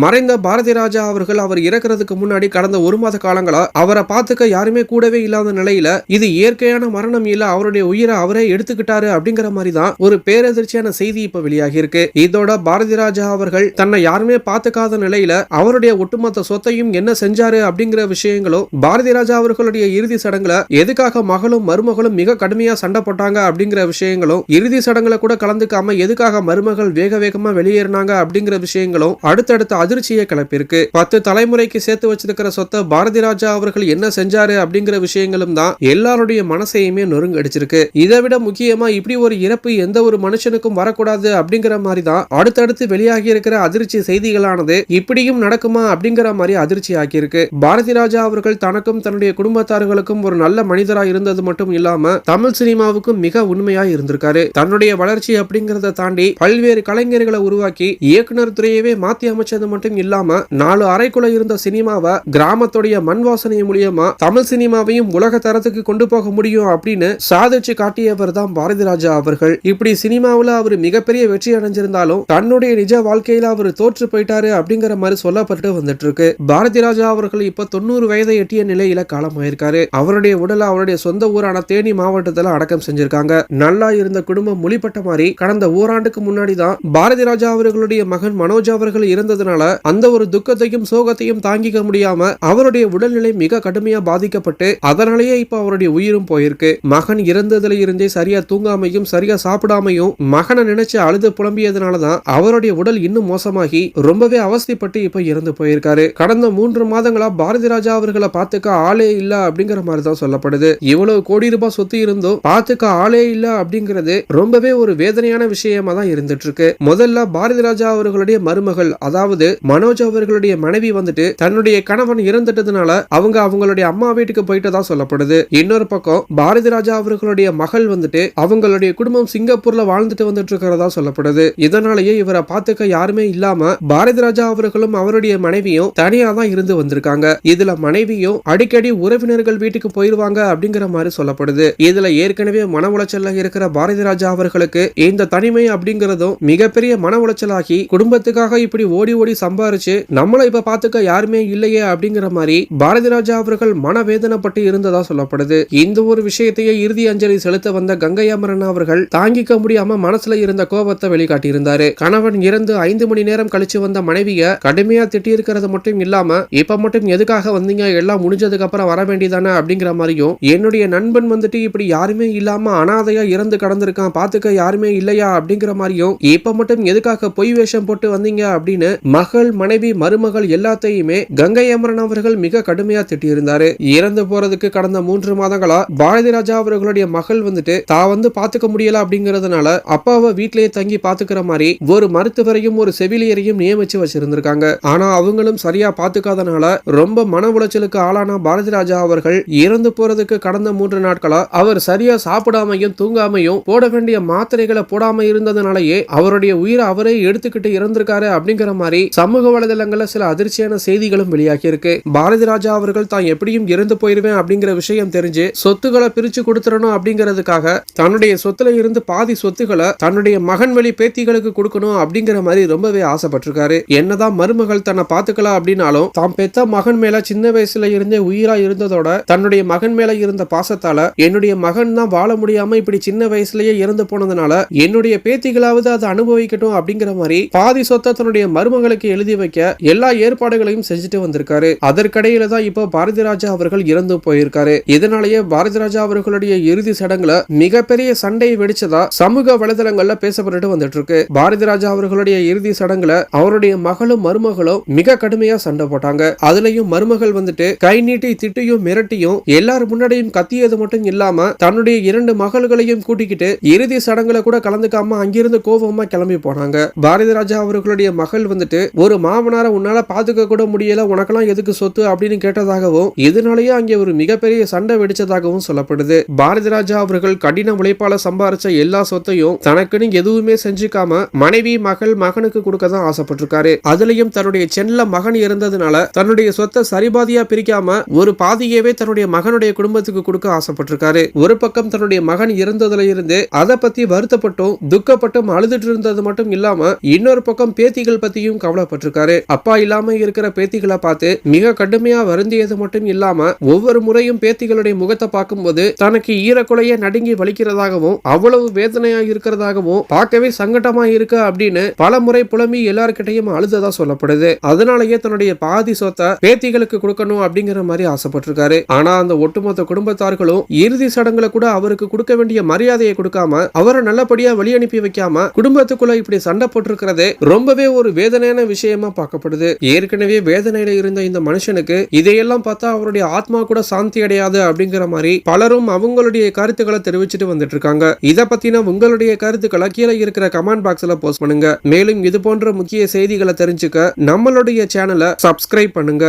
மறைந்த பாரதி ராஜா அவர்கள் அவர் இறக்குறதுக்கு முன்னாடி கடந்த ஒரு மாத காலங்களா அவரை பார்த்துக்க யாருமே கூடவே இல்லாத நிலையில இது இயற்கையான மரணம் இல்ல, அவருடைய உயிரை அவரே எடுத்துக்கிட்டாரு அப்படிங்கிற மாதிரி தான் ஒரு பேரதிர்ச்சியான செய்தி இப்ப வெளியாகி இருக்கு. இதோட பாரதி ராஜா அவர்கள் தன்னை யாருமே பார்த்துக்காத நிலையில அவருடைய ஒட்டுமொத்த சொத்தையும் என்ன செஞ்சாரு அப்படிங்கிற விஷயங்களும், பாரதி ராஜா அவர்களுடைய இறுதி சடங்குல எதுக்காக மகளும் மருமகளும் மிக கடுமையா சண்டை போட்டாங்க அப்படிங்கிற விஷயங்களும், இறுதி சடங்குல கூட கலந்துக்காம எதுக்காக மருமகள் வேக வேகமா வெளியேறினாங்க அப்படிங்கிற விஷயங்களும் அடுத்தடுத்த அதிர்ச்சியை கிளப்பியிருக்கு. 10 தலைமுறைக்கு சேர்த்து வச்சிருக்கிற சொத்தை பாரதி ராஜா அவர்கள் என்ன செஞ்சாரு அப்படிங்கிற விஷயங்களும் தான் எல்லாருடைய மனசையுமே நொறுங்கடிச்சிருக்கு. இதை விட முக்கியமா இப்படி ஒரு இறப்பு எந்த ஒரு மனுஷனுக்கும் வரக்கூடாது அப்படிங்கிற மாதிரி தான் அடுத்தடுத்து வெளியாகி இருக்கிற அதிர்ச்சி செய்திகளானது இப்படியும் நடக்குமா அப்படிங்கிற மாதிரி அதிர்ச்சி ஆக்கியிருக்கு. பாரதி ராஜா அவர்கள் தனக்கும் தன்னுடைய குடும்பத்தார்களுக்கும் ஒரு நல்ல மனிதரா இருந்தது மட்டும் இல்லாம தமிழ் சினிமாவுக்கும் மிக உண்மையா இருந்திருக்காரு. தன்னுடைய வளர்ச்சி அப்படிங்கறத தாண்டி பல்வேறு கலைஞர்களை உருவாக்கி இயக்குனர் துறையவே மாத்தி அமைச்சது மட்டும் இல்லாம 4 அறைக்குள்ள இருந்த சினிமாவை கிராமத்துடைய மண் வாசனை மூலியமா தமிழ் சினிமாவையும் உலக தரத்துக்கு கொண்டு போக முடியும் அப்படின்னு சாதிச்சு காட்டியவர் தான் பாரதி ராஜா அவர்கள். இப்படி சினிமாவில் அவர் மிகப்பெரிய வெற்றி அடைஞ்சிருந்தாலும் தன்னுடைய நிஜ வாழ்க்கையில அவர் தோற்று போயிட்டாரு அப்படிங்கிற மாதிரி சொல்லப்பட்டு வந்துட்டு இருக்கு. பாரதி ராஜா அவர்கள் இப்ப 90 வயதை எட்டிய நிலையில காலமாயிருக்காரு. அவருடைய உடலை அவருடைய சொந்த ஊரான தேனி மாவட்டத்தில் அடக்கம் செஞ்சிருக்காங்க. நல்லா இருந்த குடும்பம் மொழிப்பட்ட மாதிரி கடந்த ஓராண்டுக்கு முன்னாடி தான் பாரதி ராஜா அவர்களுடைய மகன் மனோஜ் அவர்கள் இருந்ததுனால அந்த ஒரு துக்கத்தையும் சோகத்தையும் தாங்கிக்க முடியாம அவருடைய உடல்நிலை மிக கடுமையா பாதிக்கப்பட்டு அதனாலேயே இப்ப அவருடைய உயிரும் போயிருக்கு. மகன் இறந்ததுல இருந்தே சரியா தூங்காமையும் சரியா சாப்பிடாமையும் மகனை நினைச்சு அழுது புலம்பியதுனாலதான் அவருடைய உடல் இன்னும் மோசமாகி ரொம்பவே அவஸ்தைப்பட்டு இப்ப இறந்து போயிருக்காரு. கடந்த 3 மாதங்களா பாரதி ராஜா அவர்களை பார்த்துக்க ஆளே இல்ல அப்படிங்கிற மாதிரி தான் சொல்லப்படுது. இவ்வளவு கோடி ரூபாய் சொத்து இருந்தும் பார்த்துக்க ஆளே இல்ல அப்படிங்கிறது ரொம்பவே ஒரு வேதனையான விஷயமா தான் இருந்துட்டு இருக்கு. முதல்ல பாரதி ராஜா அவர்களுடைய மருமகள், அதாவது மனோஜ் அவர்களுடைய மனைவி வந்துட்டு தன்னுடைய கணவன் இறந்துட்டதுனால அவங்களுடைய அம்மா வீட்டுக்கு போயிட்டதா சொல்லப்படுது. இன்னொரு பக்கம் பாரதி ராஜா அவர்களுடைய மகள் வந்துட்டு அவங்களுடைய குடும்பம் சிங்கப்பூர்ல வாழ்ந்துட்டு வந்துட்டு இருக்கிறதா சொல்லப்படுது. இதனாலேயே இவரை பார்த்துக்க யாருமே இல்லாம பாரதி ராஜா அவர்களும் அவருடைய மனைவியும் தனியா தான் இருந்து வந்திருக்காங்க. இதுல மனைவியும் அடிக்கடி உறவினர்கள் வீட்டுக்கு போயிருவாங்க அப்படிங்கிற மாதிரி சொல்லப்படுது. இதுல ஏற்கனவே மன உளைச்சல்ல இருக்கிற பாரதி ராஜா அவர்களுக்கு இந்த தனிமை அப்படிங்கறதும் மிகப்பெரிய மன உளைச்சலாகி குடும்பத்துக்காக இப்படி ஓடி ஓடி சம்பாரிச்சு நம்மள இப்ப பார்த்துக்க யாருமே இல்லையே அப்படிங்கிற மாதிரி பாரதி ராஜா அவர்கள் மனவேதனைப்பட்டு இருந்ததா சொல்லப்படுது. இந்த ஒரு விஷயத்தையே இறுதி அஞ்சலி செலுத்த வந்த கங்கை அமரன் அவர்கள் தாங்கிக்க முடியாம மனசுல இருந்த கோபத்தை வெளிக்காட்டி இருந்தாரு. கணவன் இறந்து 5 மணி நேரம் கழிச்சு வந்த மனைவிய கடுமையா திட்டி இருக்கிறது மட்டும் இல்லாம இப்ப மட்டும் எதுக்காக வந்தீங்க, எல்லாம் முடிஞ்சதுக்கு அப்புறம் வர வேண்டியதானே அப்படிங்கிற மாதிரியும், என்னுடைய நண்பன் வந்துட்டு இப்படி யாருமே இல்லாம அனாதையா இறந்து கடந்திருக்கான், பாத்துக்க யாருமே இல்லையா அப்படிங்கிற மாதிரியும், இப்ப மட்டும் எதுக்காக பொய் வேஷம் போட்டு வந்தீங்க அப்படின்னு மகள் மனைவி மருமகள் எல்லாத்தையுமே கங்கை அமரன் அவர்கள் மிக கடுமையா திட்டியிருந்தாரு. இறந்து போறதுக்கு கடந்த 3 மாதங்களா பாரதி ராஜா அவர்களுடைய மகள் வந்துட்டு தான் வந்து பாத்துக்க முடியல அப்படிங்கறதுனால அப்பாவை வீட்டிலேயே தங்கி பாத்துக்கிற மாதிரி ஒரு மருத்துவரையும் ஒரு செவிலியரையும் நியமிச்சு வச்சிருந்திருக்காங்க. ஆனா அவங்களும் சரியா பாத்துக்காதனால ரொம்ப மன உளைச்சலுக்கு ஆளான பாரதி ராஜா அவர்கள் இறந்து போறதுக்கு கடந்த 3 நாட்களா அவர் சரியா சாப்பிடாமையும் தூங்காமையும் போட வேண்டிய மாத்திரைகளை போடாம இருந்ததுனாலேயே அவருடைய உயிரை அவரே எடுத்துக்கிட்டு இறந்திருக்காரு அப்படிங்கிற மாதிரி சமூக வலைதளங்கள்ல சில அதிர்ச்சியான செய்திகளும் வெளியாகி இருக்கு. பாரதி ராஜா அவர்கள் தான் எப்படியும் இறந்து போயிருவேன் அப்படிங்கிற விஷயம் தெரிஞ்சு சொத்துக்களை பிரிச்சு கொடுத்துடணும் அப்படிங்கிறதுக்காக தன்னுடைய சொத்துல இருந்து பாதி சொத்துக்களை தன்னுடைய மகன் வழி பேத்திகளுக்கு கொடுக்கணும் அப்படிங்கிற மாதிரி ரொம்பவே ஆசைப்பட்டிருக்காரு. என்னதான் மருமகள் தன்னை பாத்துக்கலாம் அப்படின்னாலும் தாம் பெத்த மகன் மேல சின்ன வயசுல இருந்தே உயிரா இருந்ததோட தன்னுடைய மகன் மேல இருந்த பாசத்தால என்னுடைய மகன் தான் வாழ முடியாம இப்படி சின்ன வயசுலயே இறந்து போனதுனால என்னுடைய பேத்திகளாவது அதை அனுபவிக்கட்டும் அப்படிங்கிற மாதிரி பாதி சொத்தை தன்னுடைய மருமகளுக்கு எழுதி வைக்க எல்லா ஏற்பாடுகளையும் செஞ்சுட்டு வந்திருக்காரு. அதற்கடையில தான் இப்போ பாரதி ராஜா அவர்கள் இறந்து போயிருக்காரு. இதனாலேயே பாரதி ராஜா அவர்களுடைய இறுதி சடங்குல மிகப்பெரிய சண்டை வெடிச்சதா சமூக வலைதளங்கள்ல பேசப்பட்டு வந்துட்டு இருக்கு. பாரதி ராஜா அவர்களுடைய இறுதி சடங்குல அவருடைய மகளும் மருமகளும் மிக கடுமையா சண்டை போட்டாங்க. அதுலயும் மருமகள் வந்துட்டு கை நீட்டி திட்டியும் மிரட்டியும் எல்லாரும் முன்னாடியும் கத்தியது மட்டும் இல்லாம தன்னுடைய 2 மகள்களையும் கூட்டிக்கிட்டு இறுதி சடங்குல கூட கலந்துக்காம அங்கிருந்து கோபமா கிளம்பி போனாங்க. பாரதி ராஜா அவர்களுடைய மகள் வந்துட்டு ஒரு மாமனார உன்னால பாத்துக்க கூட முடியல, உனக்கெல்லாம் எதுக்கு சொத்து அப்படின்னு கேட்டதாகவும் இதனாலேயே அங்கே ஒரு மிகப்பெரிய சண்டை வெடிச்சதாகவும் சொல்லப்படுது. பாரதி ராஜா அவர்கள் கடின உழைப்பால சம்பாரிச்ச எல்லா சொத்தையும் தனக்குன்னு எதுவுமே செஞ்சுக்காம மனைவி மகள் மகனுக்கு கொடுக்க தான் ஆசைப்பட்டிருக்காரு. அதுலயும் தன்னுடைய செல்ல மகன் இருந்ததுனால தன்னுடைய சொத்தை சரிபாதியா பிரிக்காம ஒரு பாதியவே தன்னுடைய மகனுடைய குடும்பத்துக்கு கொடுக்க ஆசைப்பட்டிருக்காரு. ஒரு பக்கம் தன்னுடைய மகன் இறந்ததுல இருந்து அதை பத்தி வருத்தப்பட்டும் துக்கப்பட்டும் அழுதுட்டு இருந்தது மட்டும் இல்லாம இன்னொரு பக்கம் பேத்திகள் பத்தியும் கவலை கவலைப்பட்டிருக்காரு. அப்பா இல்லாம இருக்கிற பேத்திகளை பார்த்து மிக கடுமையா வருந்தியது மட்டும் இல்லாம ஒவ்வொரு முறையும் பேத்திகளுடைய முகத்தை பார்க்கும்போது தனக்கு ஈரக்குலைய நடுங்கி வலிக்கிறதாகவும் அவ்வளவு வேதனையா இருக்கிறதாகவும் பார்க்கவே சங்கடமா இருக்கு அப்படின்னு பல முறை புலம்பி எல்லார்கிட்டையும் அழுததா சொல்லப்படுது. அதனாலேயே தன்னுடைய பாதி சொத்தை பேத்திகளுக்கு கொடுக்கணும் அப்படிங்கிற மாதிரி ஆசைப்பட்டிருக்காரு. ஆனா அந்த ஒட்டுமொத்த குடும்பத்தார்களும் இறுதி சடங்குல கூட அவருக்கு கொடுக்க வேண்டிய மரியாதையை கொடுக்காம அவரை நல்லபடியா வழி அனுப்பி வைக்காம குடும்பத்துக்குள்ள இப்படி சண்டை போட்டிருக்கிறது ரொம்பவே ஒரு வேதனையான விஷயமா பார்க்கப்படுது. ஏற்கனவே வேதனையில இருந்த இந்த மனுஷனுக்கு இதையெல்லாம் பார்த்தா அவருடைய ஆத்மா கூட சாந்தி அடையாது அப்படிங்கிற மாதிரி பலரும் அவங்களுடைய கருத்துக்களை தெரிவிச்சுட்டு வந்துட்டு இருக்காங்க. இத பத்தின உங்களுடைய கருத்துக்களை கீழே இருக்கிற கமெண்ட் பாக்ஸ்ல போஸ்ட் பண்ணுங்க. மேலும் இது போன்ற முக்கிய செய்திகளை தெரிஞ்சுக்க நம்மளுடைய சேனலை சப்ஸ்கிரைப் பண்ணுங்க.